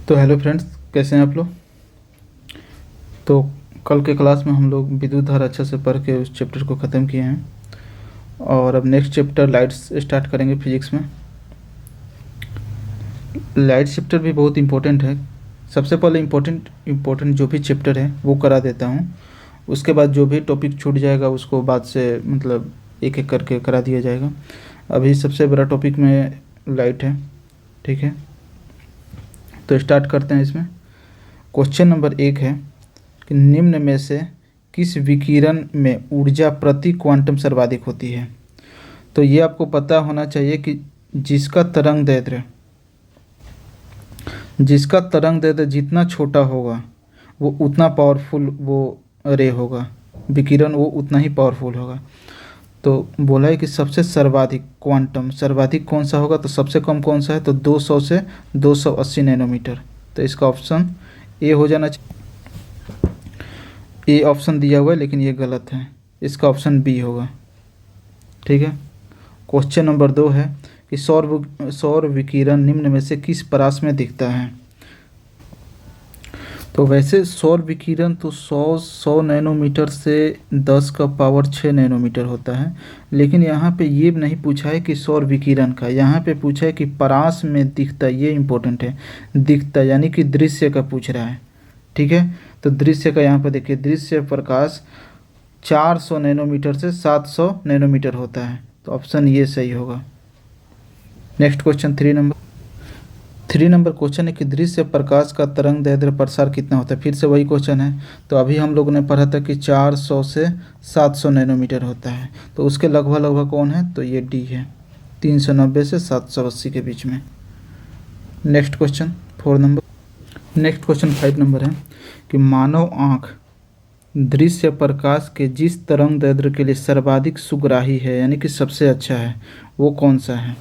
तो hello friends, कैसे हैं आप लोग। तो कल के क्लास में हम लोग विद्युत धारा अच्छे से पढ़ के उस चैप्टर को ख़त्म किए हैं और अब नेक्स्ट चैप्टर लाइट्स स्टार्ट करेंगे फिजिक्स में। लाइट चैप्टर भी बहुत इंपॉर्टेंट है। सबसे पहले इम्पोर्टेंट जो भी चैप्टर है वो करा देता हूँ। उसके बाद जो भी टॉपिक छूट जाएगा उसको बाद से मतलब एक एक करके करा दिया जाएगा। अभी सबसे बड़ा टॉपिक में लाइट है, ठीक है। तो स्टार्ट करते हैं इसमें। क्वेश्चन नंबर 1 है कि निम्न में से किस विकिरण में ऊर्जा प्रति क्वांटम सर्वाधिक होती है। तो ये आपको पता होना चाहिए कि जिसका तरंग दैर्ध्य जितना छोटा होगा वो उतना पावरफुल वो रे होगा, विकिरण वो उतना ही पावरफुल होगा। तो बोला है कि सबसे सर्वाधिक कौन सा होगा, तो सबसे कम कौन सा है, तो 200 से 280 नैनोमीटर। तो इसका ऑप्शन ए हो जाना चाहिए। ए ऑप्शन दिया हुआ है लेकिन ये गलत है, इसका ऑप्शन बी होगा, ठीक है। क्वेश्चन नंबर 2 है कि सौर विकिरण निम्न में से किस परास में दिखता है। तो वैसे सौर विकिरण तो 100 नैनोमीटर से 10 का पावर 6 नैनोमीटर होता है, लेकिन यहाँ पे ये नहीं पूछा है कि सौर विकिरण का, यहाँ पे पूछा है कि परास में दिखता, ये इम्पोर्टेंट है। दिखता यानी कि दृश्य का पूछ रहा है, ठीक है। तो दृश्य का यहाँ पर देखिए, दृश्य प्रकाश 400 नैनोमीटर से 700 नैनोमीटर होता है, तो ऑप्शन ये सही होगा। नेक्स्ट क्वेश्चन 3 नंबर क्वेश्चन है कि दृश्य प्रकाश का तरंग दैर्ध्य प्रसार कितना होता है। फिर से वही क्वेश्चन है। तो अभी हम लोगों ने पढ़ा था कि 400 से 700 नैनोमीटर होता है, तो उसके लगभग कौन है, तो ये डी है, 390 से 780 के बीच में। नेक्स्ट क्वेश्चन 5 नंबर है कि मानव आँख दृश्य प्रकाश के जिस तरंग दैर्ध्य के लिए सर्वाधिक सुग्राही है यानी कि सबसे अच्छा है, वो कौन सा है।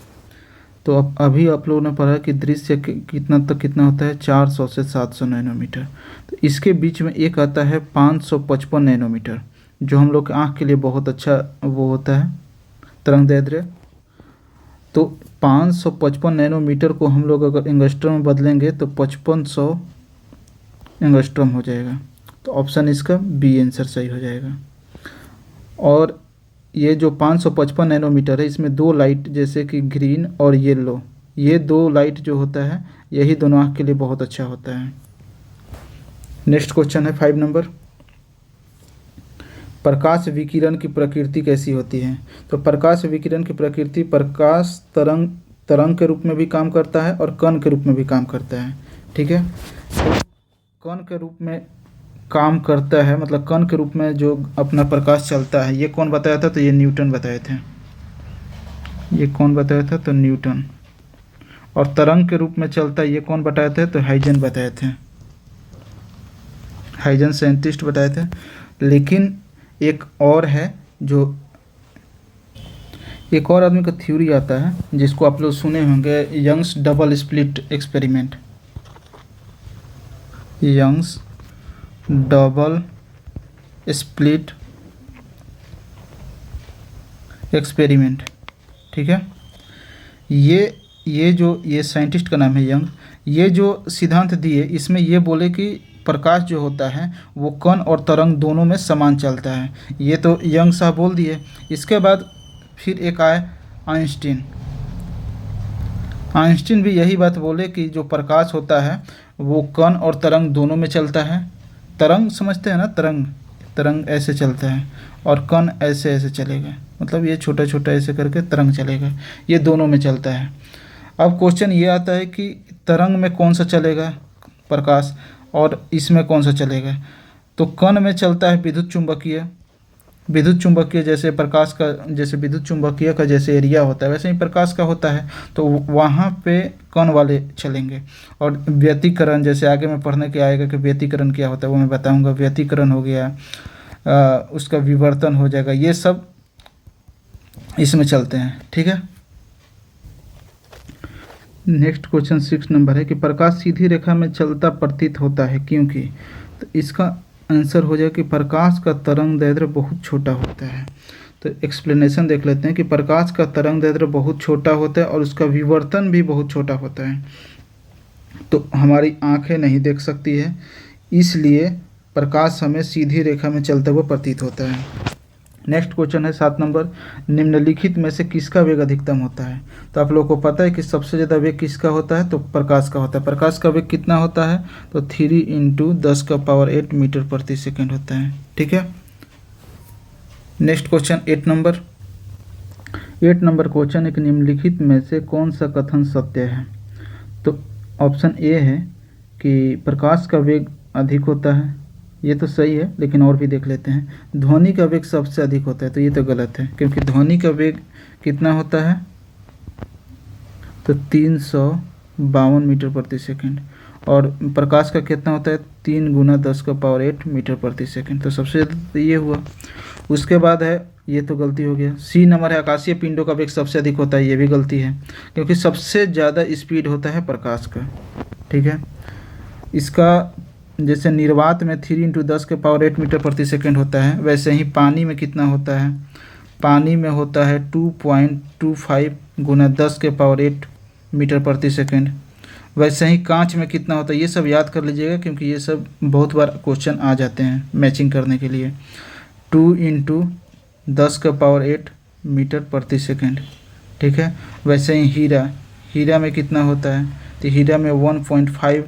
तो अब अभी आप लोगों ने पढ़ा कि दृश्य कितना होता है, 400 से 700 नैनोमीटर। तो इसके बीच में एक आता है 555 नैनोमीटर, जो हम लोग की आँख के लिए बहुत अच्छा वो होता है तरंग दैर्ध्य। तो 555 नैनोमीटर को हम लोग अगर एंगस्ट्रम में बदलेंगे तो 5500 एंगस्ट्रम हो जाएगा। तो ऑप्शन इसका बी आंसर सही हो जाएगा। और ये जो 555 नैनोमीटर है इसमें दो लाइट जैसे कि ग्रीन और येलो, ये दो लाइट जो होता है यही दोनों आँख के लिए बहुत अच्छा होता है। नेक्स्ट क्वेश्चन है 5 नंबर, प्रकाश विकिरण की प्रकृति कैसी होती है। तो प्रकाश विकिरण की प्रकृति, प्रकाश तरंग के रूप में भी काम करता है और कण के रूप में भी काम करता है, ठीक है। तो कण के रूप में काम करता है, मतलब कण के रूप में जो अपना प्रकाश चलता है, ये कौन बताया था, तो ये न्यूटन बताए थे। ये कौन बताया था, तो न्यूटन। और तरंग के रूप में चलता है, ये कौन बताए थे, तो हाइजन बताए थे। हाइजन साइंटिस्ट बताए थे। लेकिन एक और है, जो एक और आदमी का थ्योरी आता है जिसको आप लोग सुने होंगे, Young's double split experiment. Young's double split experiment, ठीक है। ये साइंटिस्ट का नाम है यंग। ये जो सिद्धांत दिए इसमें ये बोले कि प्रकाश जो होता है वो कण और तरंग दोनों में समान चलता है, ये तो यंग साहब बोल दिए। इसके बाद फिर एक आए आइंस्टीन। आइंस्टीन भी यही बात बोले कि जो प्रकाश होता है वो कण और तरंग दोनों में चलता है। तरंग समझते हैं ना, तरंग ऐसे चलता है और कण ऐसे ऐसे चलेगा, मतलब ये छोटा छोटा ऐसे करके तरंग चलेगा, ये दोनों में चलता है। अब क्वेश्चन ये आता है कि तरंग में कौन सा चलेगा प्रकाश और इसमें कौन सा चलेगा। तो कण में चलता है विद्युत चुंबकीय जैसे प्रकाश का, जैसे विद्युत चुंबकीय का जैसे एरिया होता है वैसे ही प्रकाश का होता है, तो वहाँ पे कण वाले चलेंगे। और व्यतिकरण जैसे आगे में पढ़ने के आएगा कि व्यतिकरण क्या होता है, वो मैं बताऊंगा। व्यतिकरण हो गया, उसका विवर्तन हो जाएगा, ये सब इसमें चलते हैं, ठीक है। नेक्स्ट क्वेश्चन 6 नंबर है कि प्रकाश सीधी रेखा में चलता प्रतीत होता है क्योंकि। तो इसका आंसर हो जाए कि प्रकाश का तरंग दैर्ध्य बहुत छोटा होता है। तो एक्सप्लेनेशन देख लेते हैं कि प्रकाश का तरंग दैर्ध्य बहुत छोटा होता है और उसका विवर्तन भी बहुत छोटा होता है। तो हमारी आंखें नहीं देख सकती है, इसलिए प्रकाश हमें सीधी रेखा में चलते हुए प्रतीत होता है। नेक्स्ट क्वेश्चन है 7 नंबर, निम्नलिखित में से किसका वेग अधिकतम होता है? तो आप लोगों को पता है कि सबसे ज़्यादा वेग किसका होता है, तो प्रकाश का होता है। प्रकाश का वेग कितना होता है, तो 3 × 10⁸ मीटर प्रति सेकेंड होता है। ठीक है। Next question 8 number. 8 number question, एक निम्नलिखित में से कौन सा कथन सत्य है? तो ऑप्शन ए है कि प्रकाश का वेग अधिक होता है, ये तो सही है, लेकिन और भी देख लेते हैं। ध्वनि का वेग सबसे अधिक होता है, तो ये तो गलत है, क्योंकि ध्वनि का वेग कितना होता है, तो 352 मीटर प्रति सेकंड, और प्रकाश का कितना होता है, 3 × 10⁸ मीटर प्रति सेकंड। तो सबसे ज़्यादा तो ये हुआ। उसके बाद है, ये तो गलती हो गया, सी नंबर है, आकाशीय पिंडों का वेग सबसे अधिक होता है, ये भी गलती है, क्योंकि सबसे ज़्यादा स्पीड होता है प्रकाश का। ठीक है। इसका जैसे निर्वात में 3 × 10⁸ मीटर प्रति सेकंड होता है, वैसे ही पानी में कितना होता है, पानी में होता है 2.25 × 10⁸ मीटर प्रति सेकंड। वैसे ही कांच में कितना होता है, ये सब याद कर लीजिएगा, क्योंकि ये सब बहुत बार क्वेश्चन आ जाते हैं मैचिंग करने के लिए। 2 × 10⁸ मीटर प्रति सेकंड। ठीक है। वैसे ही हीरा में कितना होता है, तो हीरा में 1.5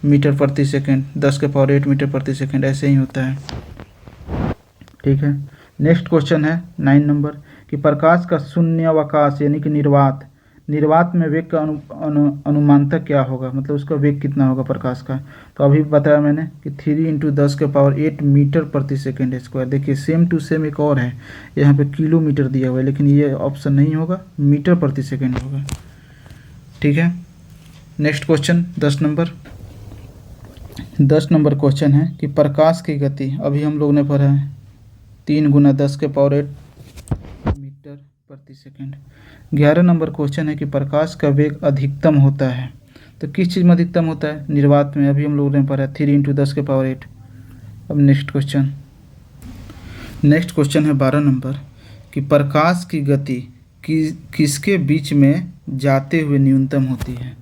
मीटर प्रति सेकंड, 10⁸ मीटर प्रति सेकंड, ऐसे ही होता है। ठीक है। नेक्स्ट क्वेश्चन है 9 नंबर, कि प्रकाश का शून्यावकाश यानी कि निर्वात में वेग का अनुमानतक क्या होगा, मतलब उसका वेग कितना होगा प्रकाश का? तो अभी बताया मैंने कि 3 × 10⁸ मीटर प्रति सेकंड स्क्वायर। देखिए सेम टू सेम एक और है, यहाँ पे किलोमीटर दिया हुआ है, लेकिन ये ऑप्शन नहीं होगा, मीटर प्रति सेकंड होगा। ठीक है। Next question 10 number. 10 number question है कि प्रकाश की गति, अभी हम लोग ने पढ़ा है 3 × 10⁸ मीटर प्रति सेकंड। 11 नंबर क्वेश्चन है कि प्रकाश का वेग अधिकतम होता है, तो किस चीज़ में अधिकतम होता है, निर्वात में, अभी हम लोगों ने पढ़ा 3 × 10⁸। अब नेक्स्ट क्वेश्चन है 12 नंबर, कि प्रकाश की गति किसके बीच में जाते हुए न्यूनतम होती है?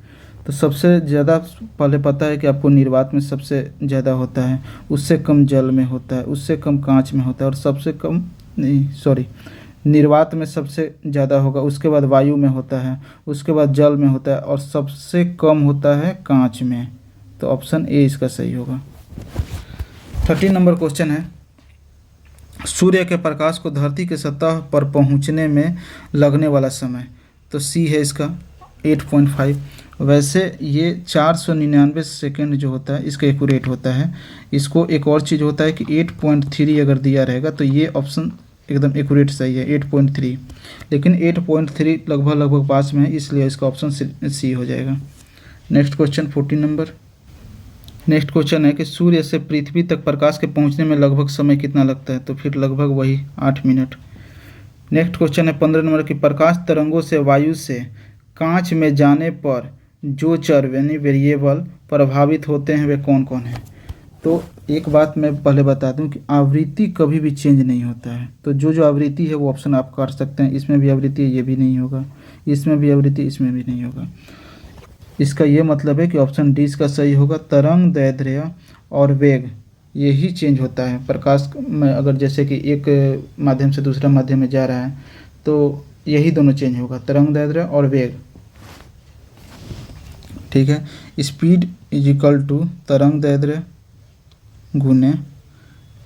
तो सबसे ज़्यादा पहले पता है कि आपको निर्वात में सबसे ज़्यादा होता है, उससे कम जल में होता है, उससे कम कांच में होता है, और सबसे कम निर्वात में सबसे ज़्यादा होगा, उसके बाद वायु में होता है, उसके बाद जल में होता है, और सबसे कम होता है कांच में। तो ऑप्शन ए इसका सही होगा। 13 नंबर क्वेश्चन है, सूर्य के प्रकाश को धरती के सतह पर पहुंचने में लगने वाला समय, तो सी है इसका 8.5। वैसे ये 499 सेकेंड जो होता है इसका एक्यूरेट होता है। इसको एक और चीज़ होता है कि 8.3 अगर दिया रहेगा तो ये ऑप्शन एकदम एक्यूरेट सही है 8.3, लेकिन 8.3 लगभग पास में है, इसलिए इसका ऑप्शन सी हो जाएगा। Next question 14 number. Next question है कि सूर्य से पृथ्वी तक प्रकाश के पहुंचने में लगभग समय कितना लगता है, तो फिर लगभग वही 8 मिनट। नेक्स्ट क्वेश्चन है 15 नंबर, की प्रकाश तरंगों से वायु से कांच में जाने पर जो चर यानी वेरिएबल प्रभावित होते हैं वे कौन कौन हैं? तो एक बात मैं पहले बता दूं कि आवृत्ति कभी भी चेंज नहीं होता है, तो जो आवृत्ति है वो ऑप्शन आप कर सकते हैं। इसमें भी आवृत्ति है, ये भी नहीं होगा, इसमें भी आवृत्ति, इसमें भी नहीं होगा। इसका ये मतलब है कि ऑप्शन डी इसका सही होगा। तरंग दैर्ध्य और वेग यही चेंज होता है प्रकाश में, अगर जैसे कि एक माध्यम से दूसरा माध्यम में जा रहा है तो यही दोनों चेंज होगा, तरंग दैर्ध्य और वेग। ठीक है। स्पीड इजिकल टू तरंग दैर्ध्य गुने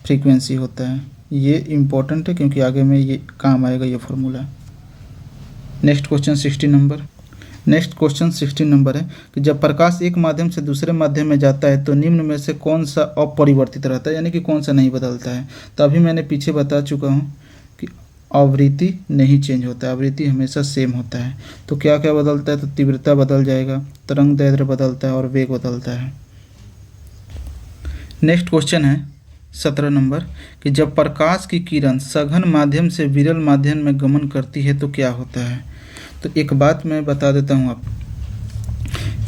फ्रीक्वेंसी होता है। ये इम्पोर्टेंट है क्योंकि आगे में ये काम आएगा ये फॉर्मूला। नेक्स्ट क्वेश्चन 16 नंबर है कि जब प्रकाश एक माध्यम से दूसरे माध्यम में जाता है तो निम्न में से कौन सा अपरिवर्तित रहता है, यानी कि कौन सा नहीं बदलता है? तो अभी मैंने पीछे बता चुका हूँ कि आवृत्ति नहीं चेंज होता है, आवृत्ति हमेशा सेम होता है। तो क्या क्या बदलता है? तो तीव्रता बदल जाएगा, तरंग दैर्ध्य बदलता है और वेग बदलता है। नेक्स्ट क्वेश्चन है 17 नंबर कि जब प्रकाश की किरण सघन माध्यम से विरल माध्यम में गमन करती है तो क्या होता है? तो एक बात मैं बता देता हूँ आप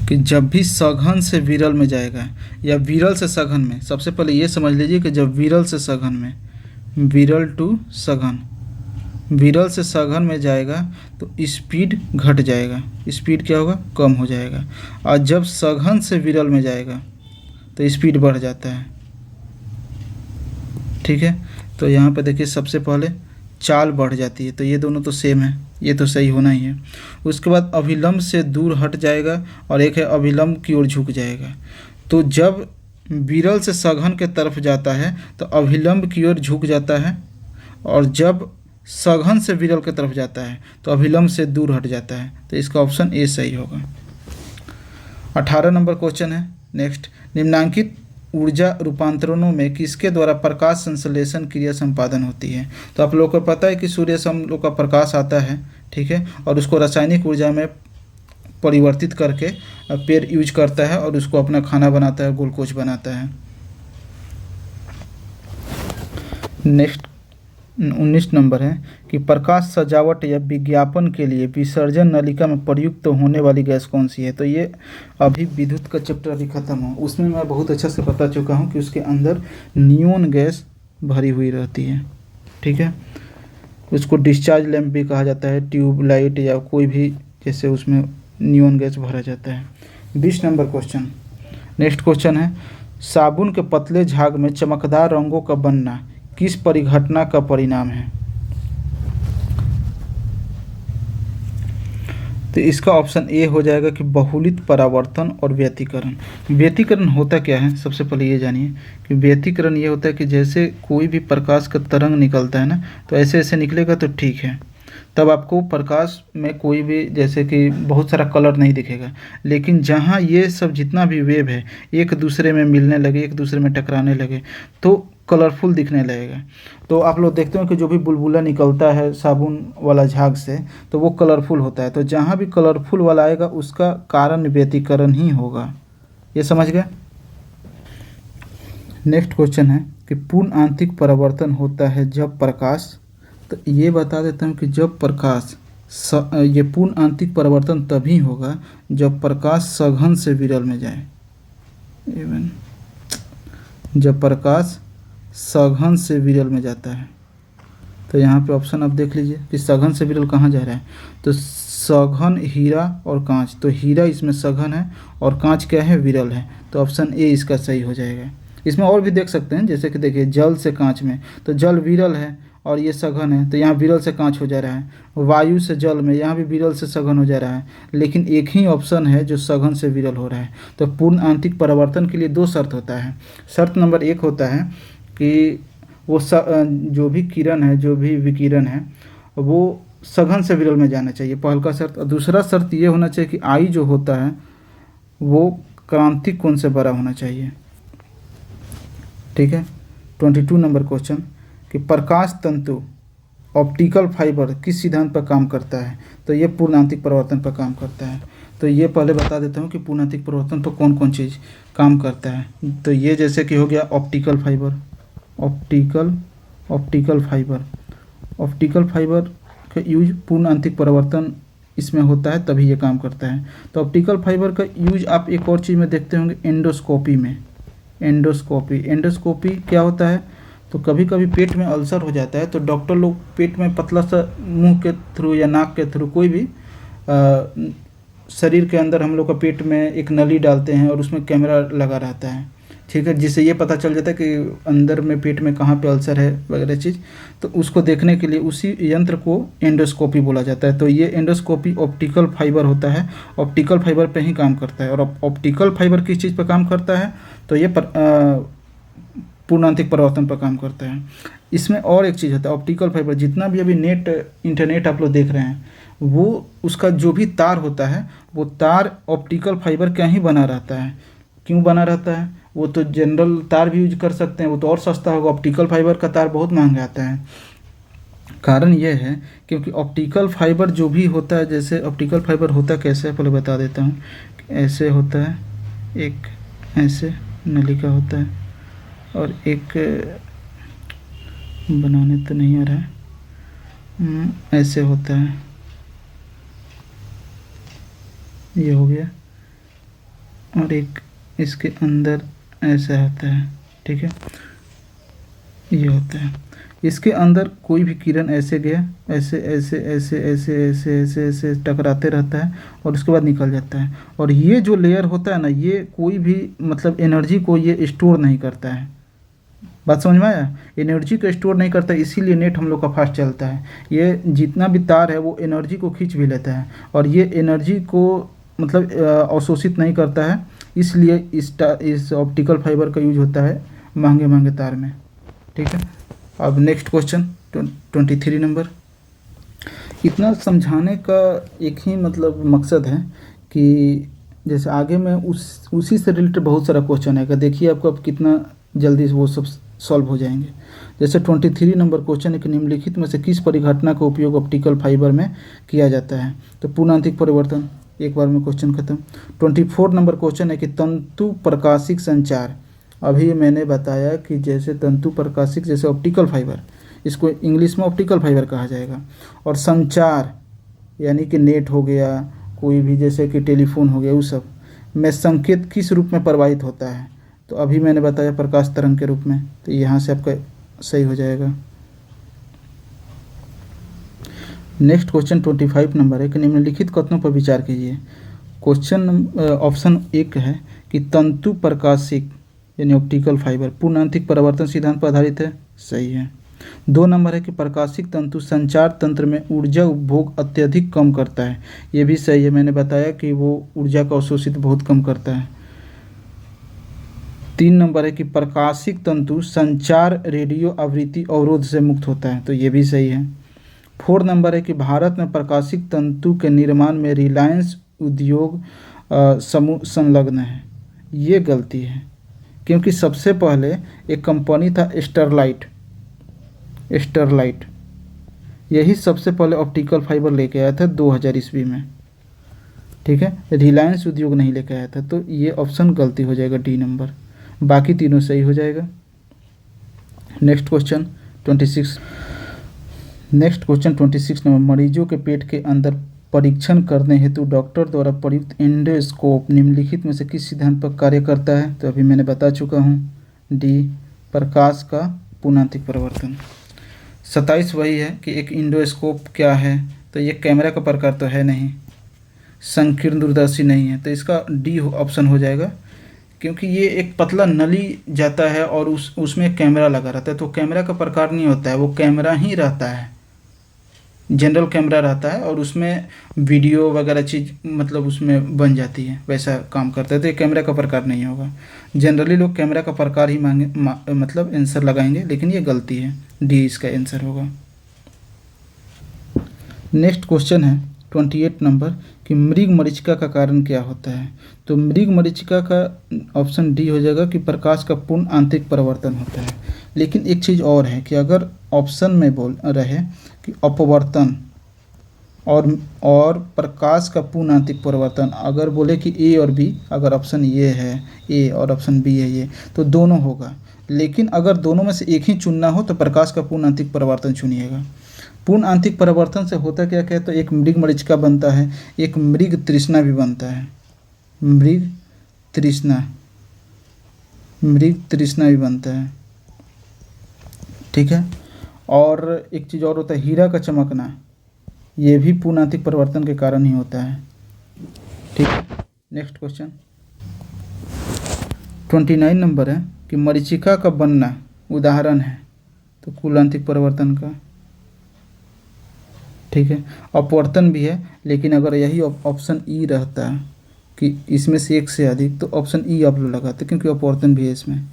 कि जब भी सघन से विरल में जाएगा या विरल से सघन में, सबसे पहले ये समझ लीजिए कि जब विरल से सघन में, विरल टू सघन, विरल से सघन में जाएगा तो स्पीड घट जाएगा, स्पीड क्या होगा, कम हो जाएगा। और जब सघन से विरल में जाएगा तो स्पीड बढ़ जाता है। ठीक है, तो यहाँ पे देखिए सबसे पहले चाल बढ़ जाती है, तो ये दोनों तो सेम है, ये तो सही होना ही है। उसके बाद अभिलंब से दूर हट जाएगा और एक है अभिलंब की ओर झुक जाएगा। तो जब विरल से सघन के तरफ जाता है तो अभिलंब की ओर झुक जाता है, और जब सघन से विरल की तरफ जाता है तो अभिलंब से दूर हट जाता है। तो इसका ऑप्शन ए सही होगा। 18 नंबर क्वेश्चन है नेक्स्ट, निम्नांकित ऊर्जा रूपांतरणों में किसके द्वारा प्रकाश संश्लेषण क्रिया संपादन होती है। तो आप लोगों को पता है कि सूर्य से हम लोग का प्रकाश आता है, ठीक है, और उसको रासायनिक ऊर्जा में परिवर्तित करके पेड़ यूज करता है और उसको अपना खाना बनाता है, ग्लूकोज बनाता है। नेक्स्ट 19 नंबर है कि प्रकाश सजावट या विज्ञापन के लिए विसर्जन नलिका में प्रयुक्त होने वाली गैस कौन सी है। तो ये अभी विद्युत का चैप्टर अभी ख़त्म हो, उसमें मैं बहुत अच्छा से बता चुका हूँ कि उसके अंदर नियोन गैस भरी हुई रहती है। ठीक है, उसको डिस्चार्ज लैंप भी कहा जाता है, ट्यूबलाइट या कोई भी, जैसे उसमें नियोन गैस भरा जाता है। 20 नंबर क्वेश्चन, नेक्स्ट क्वेश्चन है, साबुन के पतले झाग में चमकदार रंगों का बनना किस परिघटना का परिणाम है। तो इसका ऑप्शन ए हो जाएगा कि बहुलित परावर्तन और व्यतिकरण। व्यतिकरण होता क्या है, सबसे पहले ये जानिए कि व्यतिकरण ये होता है कि जैसे कोई भी प्रकाश का तरंग निकलता है ना, तो ऐसे ऐसे निकलेगा तो ठीक है, तब आपको प्रकाश में कोई भी जैसे कि बहुत सारा कलर नहीं दिखेगा। लेकिन जहाँ ये सब जितना भी वेव है एक दूसरे में मिलने लगे, एक दूसरे में टकराने लगे, तो कलरफुल दिखने लगेगा। तो आप लोग देखते हो कि जो भी बुलबुला निकलता है साबुन वाला झाग से, तो वो कलरफुल होता है। तो जहाँ भी कलरफुल वाला आएगा उसका कारण व्यतिकरण ही होगा। ये समझ गए। नेक्स्ट क्वेश्चन है कि पूर्ण आंतरिक परावर्तन होता है जब प्रकाश, तो ये बता देता हूँ कि जब प्रकाश ये पूर्ण आंतरिक परावर्तन तभी होगा जब प्रकाश सघन से विरल में जाए। इवन जब प्रकाश सघन से विरल में जाता है, तो यहाँ पे ऑप्शन आप देख लीजिए कि सघन से विरल कहाँ जा रहा है। तो सघन हीरा और कांच, तो हीरा इसमें सघन है और कांच क्या है, विरल है। तो ऑप्शन ए इसका सही हो जाएगा। इसमें और भी देख सकते हैं, जैसे कि देखिए जल से कांच में, तो जल विरल है और ये सघन है, तो यहाँ विरल से कांच हो जा रहा है। वायु से जल में, यहाँ भी विरल से सघन हो जा रहा है, लेकिन एक ही ऑप्शन है जो सघन से विरल हो रहा है। तो पूर्ण आंतरिक परावर्तन के लिए दो शर्त होता है। शर्त नंबर एक होता है कि वो जो भी किरण है, जो भी विकिरण है, वो सघन से विरल में जाना चाहिए, पहल का शर्त। और दूसरा शर्त ये होना चाहिए कि आई जो होता है वो क्रांतिक कोण से बड़ा होना चाहिए। ठीक है। 22 नंबर क्वेश्चन कि प्रकाश तंतु ऑप्टिकल फाइबर किस सिद्धांत पर काम करता है। तो ये पूर्णांतिक परिवर्तन पर काम करता है। तो ये पहले बता देता हूँ कि पूर्णांतिक परिवर्तन पर कौन कौन चीज़ काम करता है। तो ये जैसे कि हो गया ऑप्टिकल फाइबर, ऑप्टिकल फाइबर का यूज पूर्णांतिक परिवर्तन इसमें होता है, तभी ये काम करता है। तो ऑप्टिकल फाइबर का यूज आप एक और चीज़ में देखते होंगे, एंडोस्कोपी में। एंडोस्कोपी क्या होता है, तो कभी कभी पेट में अल्सर हो जाता है, तो डॉक्टर लोग पेट में पतला सा मुंह के थ्रू या नाक के थ्रू, कोई भी शरीर के अंदर हम लोग का पेट में एक नली डालते हैं और उसमें कैमरा लगा रहता है। ठीक है, जिससे ये पता चल जाता है कि अंदर में पेट में कहाँ पे अल्सर है वगैरह चीज़। तो उसको देखने के लिए उसी यंत्र को एंडोस्कोपी बोला जाता है। तो ये एंडोस्कोपी ऑप्टिकल फाइबर होता है, ऑप्टिकल फाइबर पे ही काम करता है। और ऑप्टिकल फाइबर किस चीज़ पर काम करता है, तो ये पूर्णांतिक परिवर्तन पर काम करता है। इसमें और एक चीज़ होता है, ऑप्टिकल फाइबर जितना भी अभी इंटरनेट आप लोग देख रहे हैं, वो उसका जो भी तार होता है वो तार ऑप्टिकल फाइबर का ही बना रहता है। क्यों बना रहता है, वो तो जनरल तार भी यूज कर सकते हैं, वो तो और सस्ता होगा। ऑप्टिकल फाइबर का तार बहुत महंगा आता है। कारण यह है क्योंकि ऑप्टिकल फाइबर जो भी होता है, जैसे ऑप्टिकल फाइबर होता कैसे है पहले बता देता हूँ। ऐसे होता है, एक ऐसे नलिका होता है और एक बनाने तो नहीं आ रहा है, ऐसे होता है, ये हो गया, और एक इसके अंदर ऐसा होता है। ठीक है, ये होता है। इसके अंदर कोई भी किरण ऐसे गया, ऐसे ऐसे ऐसे ऐसे ऐसे ऐसे ऐसे टकराते रहता है और उसके बाद निकल जाता है। और ये जो लेयर होता है ना, ये कोई भी मतलब एनर्जी को ये स्टोर नहीं करता है। बात समझ में आया? एनर्जी को स्टोर नहीं करता, इसीलिए नेट हम लोग का फास्ट चलता है। ये जितना भी तार है वो एनर्जी को खींच भी लेता है और ये एनर्जी को मतलब अवशोषित नहीं करता है। इसलिए इस ऑप्टिकल फाइबर का यूज होता है महंगे महंगे तार में। ठीक है। अब नेक्स्ट क्वेश्चन 23 नंबर। इतना समझाने का एक ही मतलब मकसद है कि जैसे आगे में उसी से रिलेटेड बहुत सारा क्वेश्चन आएगा। देखिए आपको अब कितना जल्दी वो सब सॉल्व हो जाएंगे। जैसे 23 नंबर क्वेश्चन है कि निम्नलिखित में से किस परिघटना का उपयोग ऑप्टिकल फाइबर में किया जाता है? तो पूर्णांतिक परिवर्तन, एक बार में क्वेश्चन खत्म। 24 नंबर क्वेश्चन है कि तंतु प्रकाशिक संचार। अभी मैंने बताया कि जैसे तंतु प्रकाशिक जैसे ऑप्टिकल फाइबर, इसको इंग्लिश में ऑप्टिकल फाइबर कहा जाएगा। और संचार यानी कि नेट हो गया, कोई भी जैसे कि टेलीफोन हो गया, वो सब में संकेत किस रूप में प्रवाहित होता है? तो अभी मैंने बताया प्रकाश तरंग के रूप में। तो यहाँ से आपका सही हो जाएगा। नेक्स्ट क्वेश्चन 25 नंबर है कि निम्नलिखित कथनों पर विचार कीजिए। क्वेश्चन ऑप्शन एक है कि तंतु प्रकाशिक यानी ऑप्टिकल फाइबर पूर्णांतिक परावर्तन सिद्धांत पर आधारित है। सही है। 2 नंबर है कि प्रकाशिक तंतु संचार तंत्र में ऊर्जा उपभोग अत्यधिक कम करता है। ये भी सही है, मैंने बताया कि वो ऊर्जा का अवशोषित बहुत कम करता है। 3 नंबर है कि प्रकाशिक तंतु संचार रेडियो आवृत्ति अवरोध से मुक्त होता है। तो ये भी सही है। 4 नंबर है कि भारत में प्रकाशिक तंतु के निर्माण में रिलायंस उद्योग समूह संलग्न है। ये गलती है, क्योंकि सबसे पहले एक कंपनी था स्टरलाइट, यही सबसे पहले ऑप्टिकल फाइबर लेके आया था 2000 ईस्वी में। ठीक है, रिलायंस उद्योग नहीं लेके आया था। तो ये ऑप्शन गलती हो जाएगा, डी नंबर। बाकी तीनों सही हो जाएगा। Next question 26 number. मरीजों के पेट के अंदर परीक्षण करने हेतु डॉक्टर द्वारा प्रयुक्त एंडोस्कोप निम्नलिखित में से किस सिद्धांत पर कार्य करता है? तो अभी मैंने बता चुका हूँ, डी प्रकाश का पूर्णांतिक परिवर्तन। 27 वही है कि एक एंडोस्कोप क्या है? तो ये कैमरा का प्रकार तो है नहीं, संकीर्ण दूरदर्शी नहीं है, तो इसका डी ऑप्शन हो जाएगा। क्योंकि ये एक पतला नली जाता है और उसमें कैमरा लगा रहता है, तो कैमरा का प्रकार नहीं होता है, वो कैमरा ही रहता है, जनरल कैमरा रहता है और उसमें वीडियो वगैरह चीज़ मतलब उसमें बन जाती है, वैसा काम करता है। तो ये कैमरा का प्रकार नहीं होगा। जनरली लोग कैमरा का प्रकार ही मतलब आंसर लगाएंगे, लेकिन ये गलती है, डी इसका आंसर होगा। नेक्स्ट क्वेश्चन है 28 नंबर कि मृग मरीचिका का कारण क्या होता है? तो मृग मरीचिका का ऑप्शन डी हो जाएगा कि प्रकाश का पूर्ण आंतरिक परिवर्तन होता है। लेकिन एक चीज़ और है कि अगर ऑप्शन में बोल रहे कि अपवर्तन और प्रकाश का पूर्ण आंतरिक परिवर्तन, अगर बोले कि ए और बी, अगर ऑप्शन ये है ए और ऑप्शन बी है ये, तो दोनों होगा। लेकिन अगर दोनों में से एक ही चुनना हो तो प्रकाश का पूर्ण आंतरिक परिवर्तन चुनिएगा। पूर्ण आंतरिक परिवर्तन से होता क्या क्या है? तो एक मृग मरीचिका बनता है, एक मृग तृष्णा भी बनता है, मृग तृष्णा भी बनता है। ठीक है। और एक चीज़ और होता है, हीरा का चमकना, ये भी पूर्ण आंतरिक परिवर्तन के कारण ही होता है। ठीक है। नेक्स्ट क्वेश्चन 29 नंबर है कि मरीचिका का बनना उदाहरण है, तो कुल आंतरिक परिवर्तन का। ठीक है। अपवर्तन भी है, लेकिन अगर यही ऑप्शन ई रहता कि इसमें से एक से अधिक, तो ऑप्शन ई आप लोग लगाते, क्योंकि अपवर्तन भी है इसमें।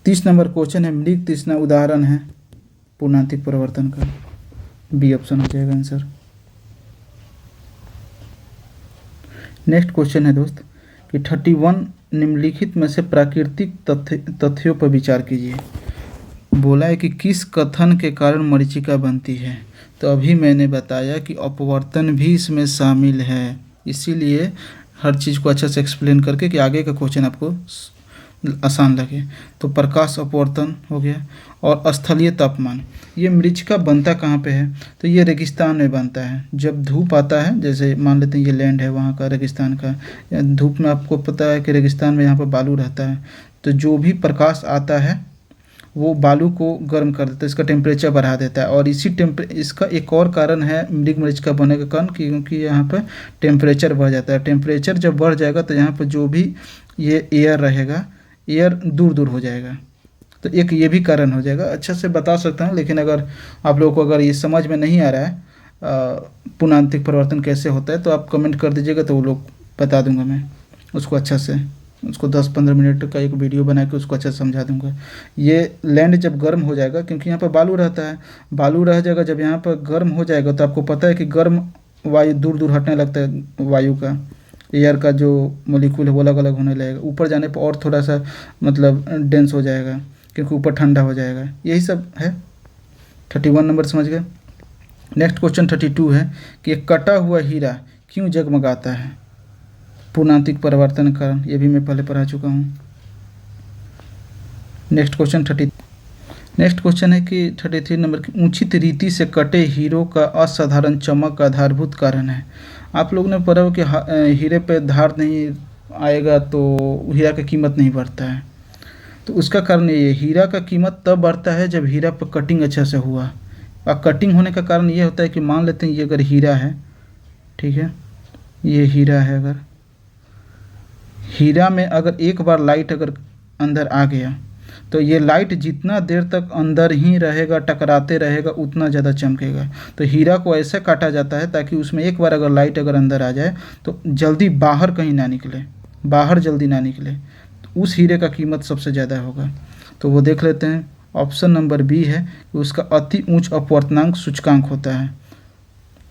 30 नंबर क्वेश्चन है मृग तृष्णा उदाहरण है पूर्णांतिक परिवर्तन का, बी ऑप्शन हो जाएगा आंसर। नेक्स्ट क्वेश्चन है दोस्त कि 31 निम्नलिखित में से प्राकृतिक तथ्यों पर विचार कीजिए। बोला है कि किस कथन के कारण मरीचिका बनती है? तो अभी मैंने बताया कि अपवर्तन भी इसमें शामिल है, इसीलिए हर चीज़ को अच्छे से एक्सप्लेन करके कि आगे का क्वेश्चन आपको आसान लगे। तो प्रकाश अपवर्तन हो गया। और स्थलीय तापमान, ये मरीचिका बनता कहाँ पे है? तो ये रेगिस्तान में बनता है। जब धूप आता है, जैसे मान लेते हैं ये लैंड है वहाँ का रेगिस्तान का, धूप में आपको पता है कि रेगिस्तान में यहाँ पर बालू रहता है, तो जो भी प्रकाश आता है वो बालू को गर्म कर देता है, इसका टेम्परेचर बढ़ा देता है। और इसका एक और कारण है मृग मरीच का बनने का कारण, क्योंकि यहाँ पर टेम्परेचर बढ़ जाता है। टेम्परेचर जब बढ़ जाएगा तो यहाँ पर जो भी ये एयर रहेगा, एयर दूर दूर हो जाएगा, तो एक ये भी कारण हो जाएगा। अच्छा से बता सकता हूँ, लेकिन अगर आप लोगों को अगर ये समझ में नहीं आ रहा है पुनांतिक परिवर्तन कैसे होता है, तो आप कमेंट कर दीजिएगा, तो वो लोग बता दूंगा मैं उसको अच्छा से, उसको 10-15 मिनट का एक वीडियो बना के उसको अच्छा से समझा दूंगा। ये लैंड जब गर्म हो जाएगा, क्योंकि यहाँ पर बालू रहता है, बालू रह जाएगा, जब यहाँ पर गर्म हो जाएगा तो आपको पता है कि गर्म वायु दूर दूर हटने लगता है, वायु का एयर का जो मोलिक्यूल है वो अलग अलग होने लगेगा। ऊपर जाने पर और थोड़ा सा मतलब डेंस हो जाएगा, क्योंकि ऊपर ठंडा हो जाएगा। यही सब है। 31 नंबर समझ गए। नेक्स्ट क्वेश्चन 32 है कि एक कटा हुआ हीरा क्यों जगमगाता है? पुनांतिक परिवर्तन के कारण, ये भी मैं पहले पढ़ा चुका हूँ। नेक्स्ट क्वेश्चन है कि 33 नंबर की उचित रीति से कटे हीरो का असाधारण चमक आधारभूत कारण है। आप लोगों ने पढ़ा हो कि हीरे पे धार नहीं आएगा तो हीरा का कीमत नहीं बढ़ता है। तो उसका कारण ये, हीरा का कीमत तब बढ़ता है जब हीरा पर कटिंग अच्छा से हुआ। और कटिंग होने का कारण ये होता है कि मान लेते हैं ये अगर हीरा है, ठीक है, ये हीरा है, अगर हीरा में अगर एक बार लाइट अगर अंदर आ गया तो ये लाइट जितना देर तक अंदर ही रहेगा, टकराते रहेगा, उतना ज़्यादा चमकेगा। तो हीरा को ऐसे काटा जाता है ताकि उसमें एक बार अगर लाइट अगर अंदर आ जाए तो जल्दी बाहर कहीं ना निकले, बाहर जल्दी ना निकले, तो उस हीरे का कीमत सबसे ज़्यादा होगा। तो वो देख लेते हैं। ऑप्शन नंबर बी है कि उसका अति उच्च अपवर्तनांक सूचकांक होता है।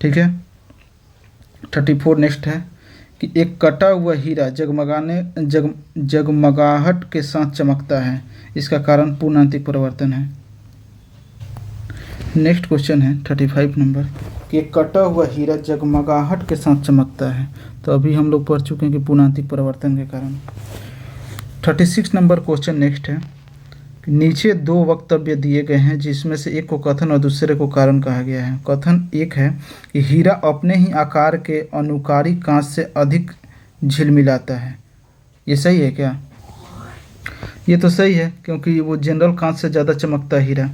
ठीक है। 34 नेक्स्ट है कि एक कटा हुआ हीरा जगमगाहट के साथ चमकता है, इसका कारण पूर्णांतिक परिवर्तन है। नेक्स्ट क्वेश्चन है 35 नंबर कि एक कटा हुआ हीरा जगमगाहट के साथ चमकता है। तो अभी हम लोग पढ़ चुके हैं कि पूर्णांतिक परिवर्तन के कारण। 36 नंबर क्वेश्चन नेक्स्ट है कि नीचे दो वक्तव्य दिए गए हैं जिसमें से एक को कथन और दूसरे को कारण कहा गया है। कथन एक है कि हीरा अपने ही आकार के अनुकारी कांच से अधिक झिलमिलाता है। ये सही है क्या? ये तो सही है, क्योंकि वो जनरल कांच से ज़्यादा चमकता है हीरा।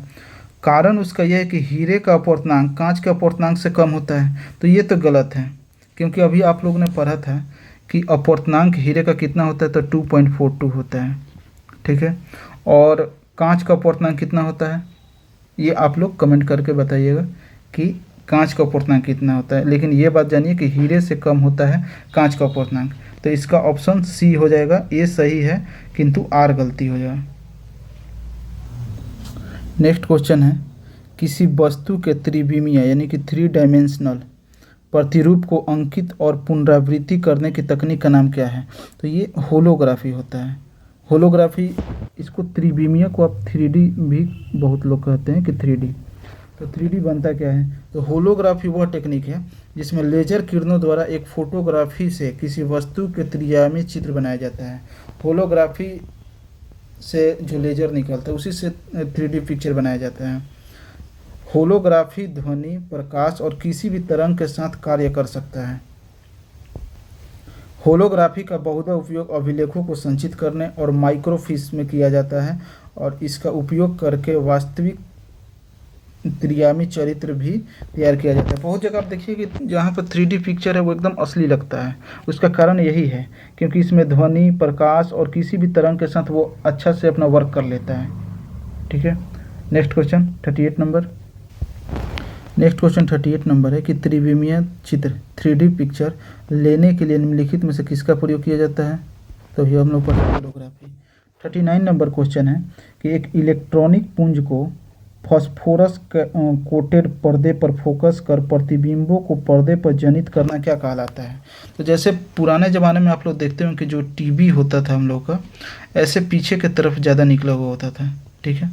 कारण उसका यह है कि हीरे का अपवर्तनांक कांच के अपवर्तनांक से कम होता है। तो ये तो गलत है, क्योंकि अभी आप लोगों ने पढ़ा था कि अपवर्तनांक हीरे का कितना होता है, तो 2.42 होता है। ठीक है। और कांच का अपवर्तनांक कितना होता है, ये आप लोग कमेंट करके बताइएगा कि कांच का अपवर्तनांक कितना होता है। लेकिन ये बात जानिए कि हीरे से कम होता है कांच का अपवर्तनांक। तो इसका ऑप्शन सी हो जाएगा, ए सही है किंतु आर गलती हो जाएगा। नेक्स्ट क्वेश्चन है किसी वस्तु के त्रिविमीय यानी कि 3 डायमेंशनल प्रतिरूप को अंकित और पुनरावृत्ति करने की तकनीक का नाम क्या है? तो ये होलोग्राफी होता है। होलोग्राफी, इसको त्रिविमीय को आप 3D भी बहुत लोग कहते हैं कि 3D। तो 3D बनता क्या है? तो होलोग्राफी वह टेक्निक है जिसमें लेजर किरणों द्वारा एक फोटोग्राफी से किसी वस्तु के त्रिआयामी चित्र बनाया जाता है। होलोग्राफी से जो लेजर निकलता है उसी से 3D पिक्चर बनाया जाता है। होलोग्राफी ध्वनि, प्रकाश और किसी भी तरंग के साथ कार्य कर सकता है। होलोग्राफी का बहुधा उपयोग अभिलेखों को संचित करने और माइक्रोफिल्म में किया जाता है, और इसका उपयोग करके वास्तविक त्रिआयामी चरित्र भी तैयार किया जाता है। बहुत जगह आप देखिए कि जहाँ पर 3D पिक्चर है वो एकदम असली लगता है। उसका कारण यही है क्योंकि इसमें ध्वनि, प्रकाश और किसी भी तरंग के साथ वो अच्छा से अपना वर्क कर लेता है। ठीक है। Next question 38 number. Next question 38 number है कि त्रिविमीय चित्र 3D पिक्चर लेने के लिए निम्नलिखित में से किसका प्रयोग किया जाता है? तो ये हम लोग पढ़ते हैं फोटोग्राफी। 39 नंबर क्वेश्चन है कि एक इलेक्ट्रॉनिक पुंज को फॉस्फोरस कोटेड पर्दे पर फोकस कर प्रतिबिंबों को पर्दे पर जनित करना क्या कहलाता है? तो जैसे पुराने ज़माने में आप लोग देखते हो कि जो टीवी होता था हम लोग का, ऐसे पीछे की तरफ ज़्यादा निकला हुआ होता था। ठीक है।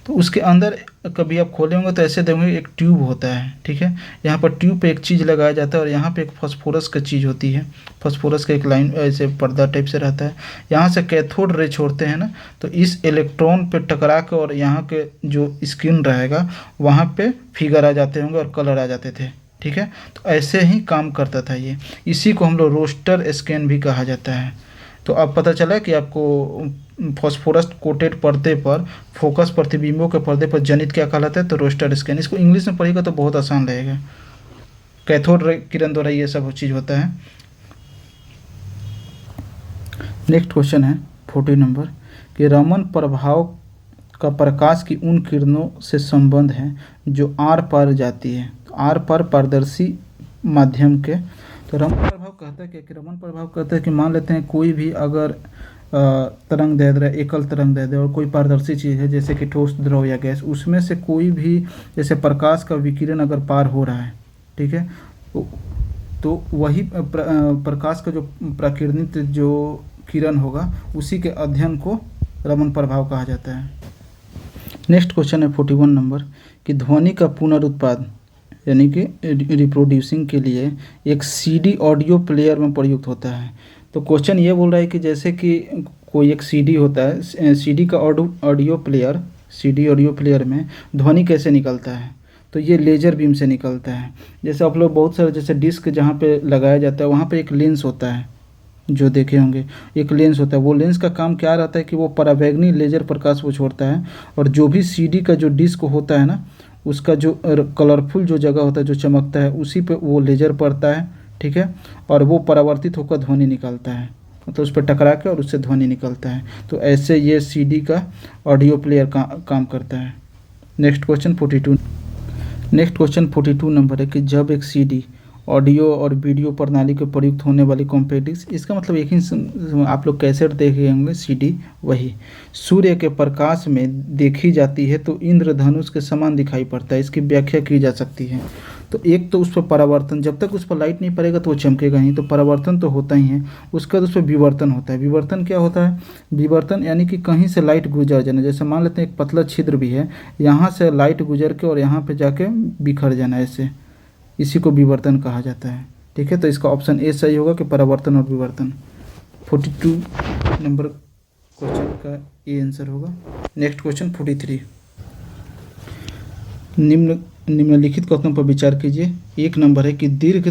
तो उसके अंदर कभी आप खोले होंगे तो ऐसे देखोगे एक ट्यूब होता है। ठीक है। यहाँ पर ट्यूब पे एक चीज़ लगाया जाता है और यहाँ पे एक फास्फोरस का चीज़ होती है। फास्फोरस का एक लाइन ऐसे पर्दा टाइप से रहता है। यहाँ से कैथोड रे छोड़ते हैं ना, तो इस इलेक्ट्रॉन पे टकरा के और यहाँ के जो स्क्रीन रहेगा वहाँ पे फिगर आ जाते होंगे और कलर आ जाते थे। ठीक है। तो ऐसे ही काम करता था ये। इसी को हम लोग रोस्टर स्कैन भी कहा जाता है। तो अब पता चला कि आपको फॉस्फोरस कोटेड पर्दे पर फोकस प्रतिबिंबों के पर्दे पर जनित क्या कहलाता है, तो रोस्टर स्कैन। इसको इंग्लिश में पढ़ेगा तो बहुत आसान रहेगा। कैथोड किरण द्वारा ये सब चीज़ होता है। नेक्स्ट क्वेश्चन है 40 नंबर कि रमन प्रभाव का प्रकाश की उन किरणों से संबंध है जो आर पार जाती है, आर पार पारदर्शी माध्यम के। तो रमन प्रभाव कहता है कि रमन प्रभाव कहता है कि मान लेते हैं कोई भी अगर तरंग दैर्ध्य है, एकल तरंग दैर्ध्य और कोई पारदर्शी चीज़ है जैसे कि ठोस, द्रव या गैस, उसमें से कोई भी जैसे प्रकाश का विकिरण अगर पार हो रहा है, ठीक है, तो वही प्रकाश का जो प्रकीर्णित जो किरण होगा उसी के अध्ययन को रमन प्रभाव कहा जाता है। नेक्स्ट क्वेश्चन है 41 नंबर कि ध्वनि का पुनरुत्पाद यानी कि रिप्रोड्यूसिंग के लिए एक सीडी ऑडियो प्लेयर में प्रयुक्त होता है। तो क्वेश्चन ये बोल रहा है कि जैसे कि कोई एक सीडी होता है, सीडी का audio player, CD audio player में ध्वनि कैसे निकलता है, तो ये लेज़र बीम से निकलता है। जैसे आप लोग बहुत सारे जैसे डिस्क जहाँ पे लगाया जाता है वहाँ पे एक लेंस होता है, जो देखे होंगे, एक लेंस होता है। वो लेंस का काम क्या रहता है कि वो पराबैंगनी लेज़र प्रकाश को छोड़ता है और जो भी सीडी का जो डिस्क होता है ना, उसका जो कलरफुल जो जगह होता है जो चमकता है उसी पे वो लेज़र पड़ता है, ठीक है, और वो परावर्तित होकर ध्वनि निकलता है, तो उस पर टकरा के और उससे ध्वनि निकलता है। तो ऐसे ये सीडी का ऑडियो प्लेयर काम करता है। नेक्स्ट क्वेश्चन 42 नंबर है कि जब एक सीडी ऑडियो और वीडियो प्रणाली के प्रयुक्त होने वाली कॉम्पेटिक्स, इसका मतलब एक ही आप लोग कैसेट देखे होंगे, सीडी वही सूर्य के प्रकाश में देखी जाती है तो इंद्रधनुष के समान दिखाई पड़ता है। इसकी व्याख्या की जा सकती है। तो एक तो उस पर परावर्तन, जब तक उस पर लाइट नहीं पड़ेगा तो वो चमकेगा ही, तो परावर्तन तो होता ही है। उसके बाद उस पर विवर्तन होता है। विवर्तन क्या होता है? विवर्तन यानी कि कहीं से लाइट गुजर जाना। जैसे मान लेते हैं एक पतला छिद्र भी है, यहाँ से लाइट गुजर के और यहाँ पे जाके बिखर जाना, ऐसे, इसी को विवर्तन कहा जाता है, ठीक है। तो इसका ऑप्शन ए सही होगा कि परावर्तन और विवर्तन। 42 नंबर क्वेश्चन का ए आंसर होगा। नेक्स्ट क्वेश्चन 43, निम्नलिखित कथनों पर विचार कीजिए। एक नंबर है कि दीर्घ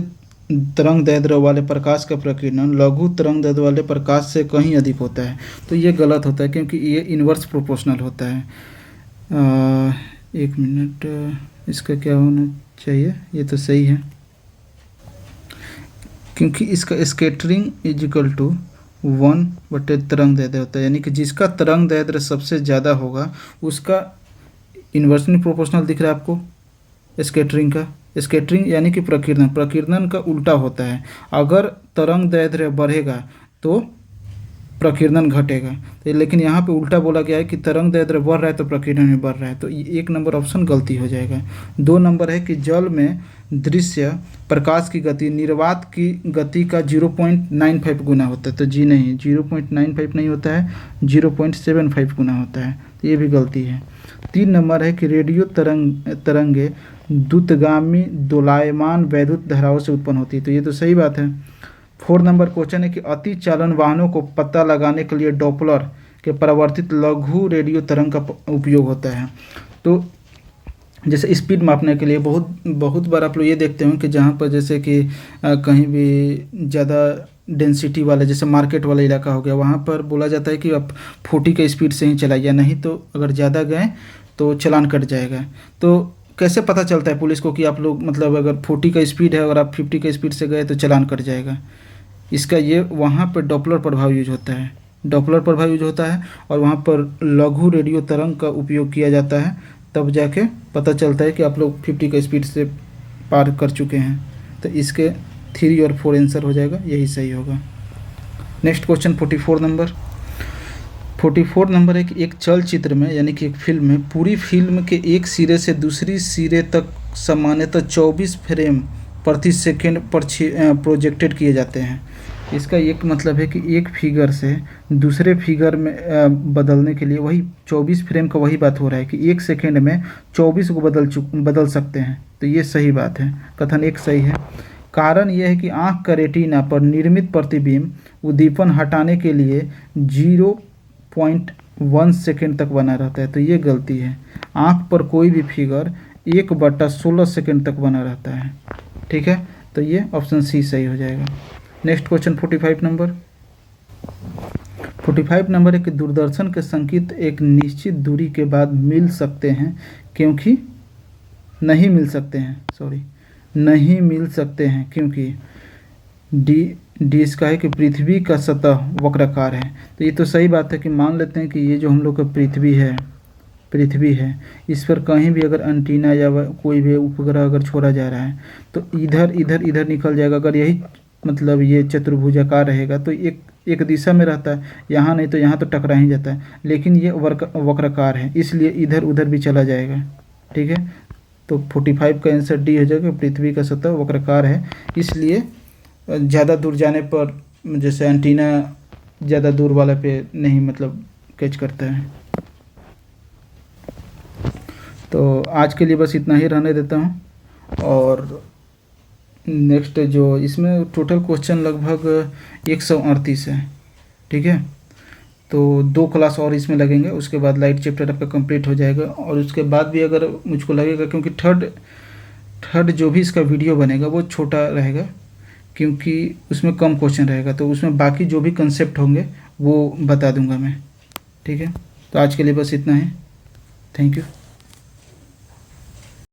तरंग दैर्ध्य वाले प्रकाश का प्रकीर्णन लघु तरंग दैर्ध्य वाले प्रकाश से कहीं अधिक होता है। तो ये गलत होता है क्योंकि ये इन्वर्स प्रोपोर्शनल होता है। एक मिनट, इसका क्या होना चाहिए, ये तो सही है क्योंकि इसका स्कैटरिंग इजिकल टू 1/, तरंग दैर्ध्य होता है, यानी कि जिसका तरंग दैर्ध्य सबसे ज़्यादा होगा उसका इन्वर्सली प्रोपोर्शनल दिख रहा है आपको स्कैटरिंग का। स्कैटरिंग यानी कि प्रकीर्णन, प्रकीर्णन का उल्टा होता है। अगर तरंग दैर्ध्य बढ़ेगा तो प्रकीर्णन घटेगा, तो लेकिन यहाँ पे उल्टा बोला गया है कि तरंग दैर्ध्य बढ़ रहा है तो प्रकीर्णन भी बढ़ रहा है। तो एक नंबर ऑप्शन गलती हो जाएगा। 2 नंबर है कि जल में दृश्य प्रकाश की गति निर्वात की गति का 0.95 गुना होता है। तो जी नहीं, 0.95 नहीं होता है, 0.75 गुना होता है, तो ये भी गलती है। 3 नंबर है कि रेडियो तरंगे द्रुतगामी दोलायमान वैद्युत धाराओं से उत्पन्न होती है। तो ये तो सही बात है। 4 नंबर क्वेश्चन है कि अति चालन वाहनों को पता लगाने के लिए डॉपलर के परावर्तित लघु रेडियो तरंग का उपयोग होता है। तो जैसे स्पीड मापने के लिए बहुत बार आप लोग ये देखते हो कि जहाँ पर जैसे कि कहीं भी ज़्यादा डेंसिटी वाले जैसे मार्केट वाला इलाका हो गया, वहाँ पर बोला जाता है कि आप 40 के स्पीड से ही चलाइए, नहीं तो अगर ज़्यादा गए तो चालान कट जाएगा। तो कैसे पता चलता है पुलिस को कि आप लोग मतलब अगर 40 का स्पीड है और आप 50 के स्पीड से गए तो चालान कट जाएगा? इसका ये वहाँ पर डॉपलर प्रभाव यूज होता है, डॉपलर प्रभाव यूज होता है और वहाँ पर लघु रेडियो तरंग का उपयोग किया जाता है, तब जाके पता चलता है कि आप लोग 50 का स्पीड से पार कर चुके हैं। तो इसके 3 और 4 आंसर हो जाएगा, यही सही होगा। नेक्स्ट क्वेश्चन 44 नंबर है कि एक चलचित्र में यानी कि एक फिल्म में पूरी फिल्म के एक सिरे से दूसरी सिरे तक सामान्यतः 24 फ्रेम प्रति सेकेंड पर प्रोजेक्टेड किए जाते हैं। इसका एक मतलब है कि एक फिगर से दूसरे फिगर में बदलने के लिए वही 24 फ्रेम का वही बात हो रहा है कि एक सेकेंड में 24 को बदल सकते हैं। तो ये सही बात है, कथन एक सही है। कारण यह है कि आँख का रेटिना पर निर्मित प्रतिबिंब उद्दीपन हटाने के लिए 0.1 सेकेंड तक बना रहता है। तो ये गलती है। आँख पर कोई भी फिगर 1/16 सेकेंड तक बना रहता है, ठीक है। तो ये ऑप्शन सी सही हो जाएगा। नेक्स्ट क्वेश्चन 45 नंबर 45 नंबर है कि दूरदर्शन के संकेत एक निश्चित दूरी के बाद मिल सकते हैं क्योंकि नहीं मिल सकते हैं, सॉरी, नहीं मिल सकते हैं क्योंकि डी इसका है कि पृथ्वी का सतह वक्राकार है। तो ये तो सही बात है कि मान लेते हैं कि ये जो हम लोग का पृथ्वी है, इस पर कहीं भी अगर एंटीना या कोई भी उपग्रह अगर छोड़ा जा रहा है तो इधर इधर इधर निकल जाएगा। अगर यही मतलब ये चतुर्भुजाकार रहेगा तो एक एक दिशा में रहता है, यहाँ नहीं तो यहाँ तो टकरा ही जाता है, लेकिन ये वक्राकार है इसलिए इधर उधर भी चला जाएगा। ठीक है, तो 45 का आंसर डी हो जाएगा, पृथ्वी का सतह वक्राकार है इसलिए ज़्यादा दूर जाने पर जैसे एंटीना ज़्यादा दूर वाला पे नहीं मतलब कैच करता है। तो आज के लिए बस इतना ही रहने देता हूँ, और नेक्स्ट जो इसमें टोटल क्वेश्चन लगभग 138 है। ठीक है, तो 2 क्लास और इसमें लगेंगे, उसके बाद लाइट चैप्टर आपका कंप्लीट हो जाएगा। और उसके बाद भी अगर मुझको लगेगा, क्योंकि थर्ड जो भी इसका वीडियो बनेगा वो छोटा रहेगा क्योंकि उसमें कम क्वेश्चन रहेगा, तो उसमें बाकी जो भी कंसेप्ट होंगे वो बता दूंगा मैं। ठीक है, तो आज के लिए बस इतना ही। Thank you.